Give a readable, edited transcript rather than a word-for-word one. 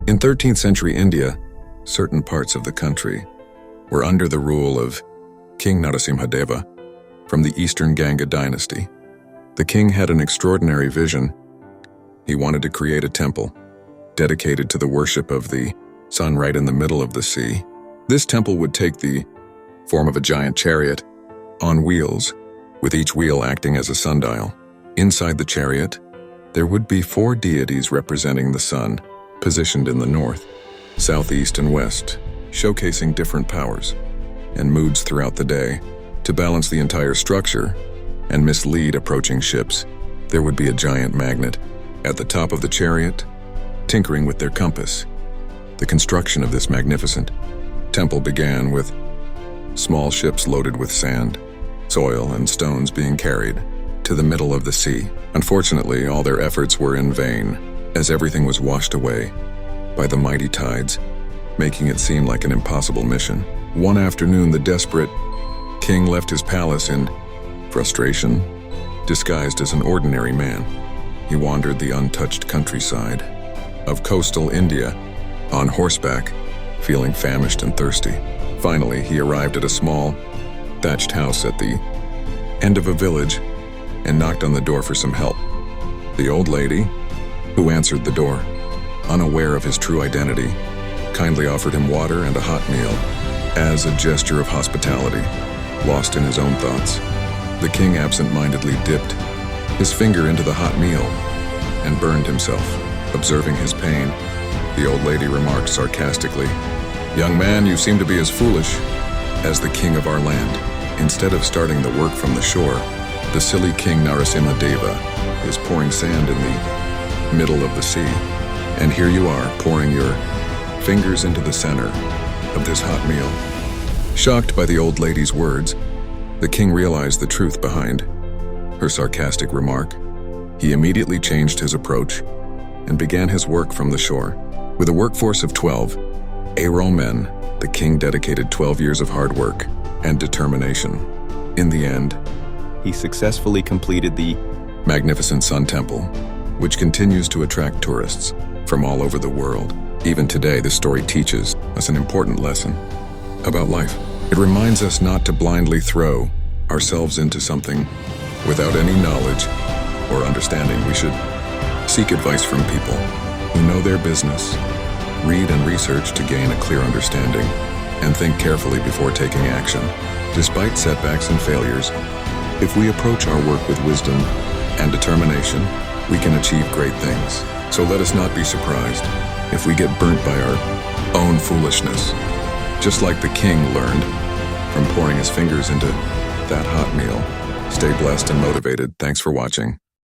In 13th century India, certain parts of the country were under the rule of King Narasimhadeva from the Eastern Ganga Dynasty. The king had an extraordinary vision. He wanted to create a temple dedicated to the worship of the sun right in the middle of the sea. This temple would take the form of a giant chariot on wheels, with each wheel acting as a sundial. Inside the chariot, there would be 4 deities representing the sun, positioned in the north, southeast, and west, showcasing different powers and moods throughout the day. To balance the entire structure and mislead approaching ships, there would be a giant magnet at the top of the chariot, tinkering with their compass. The construction of this magnificent temple began with small ships loaded with sand, soil, and stones being carried to the middle of the sea. Unfortunately, all their efforts were in vain, as everything was washed away by the mighty tides, making it seem like an impossible mission. One afternoon, the desperate king left his palace in frustration, disguised as an ordinary man. He wandered the untouched countryside of coastal India on horseback, feeling famished and thirsty. Finally, he arrived at a small, thatched house at the end of a village and knocked on the door for some help. The old lady, who answered the door, unaware of his true identity, kindly offered him water and a hot meal as a gesture of hospitality. Lost in his own thoughts, the king absent-mindedly dipped his finger into the hot meal and burned himself. Observing his pain, the old lady remarked sarcastically, "Young man, you seem to be as foolish as the king of our land. Instead of starting the work from the shore, the silly King Narasimhadeva is pouring sand in the middle of the sea. And here you are, pouring your fingers into the center of this hot meal." Shocked by the old lady's words, the king realized the truth behind her sarcastic remark. He immediately changed his approach and began his work from the shore. With a workforce of 12 aro men, the king dedicated 12 years of hard work and determination. In the end, he successfully completed the magnificent Sun Temple, which continues to attract tourists from all over the world. Even today, this story teaches us an important lesson about life. It reminds us not to blindly throw ourselves into something without any knowledge or understanding. We should seek advice from people who know their business, read and research to gain a clear understanding, and think carefully before taking action. Despite setbacks and failures, if we approach our work with wisdom and determination, we can achieve great things. So let us not be surprised if we get burnt by our own foolishness. Just like the king learned from pouring his fingers into that hot meal. Stay blessed and motivated. Thanks for watching.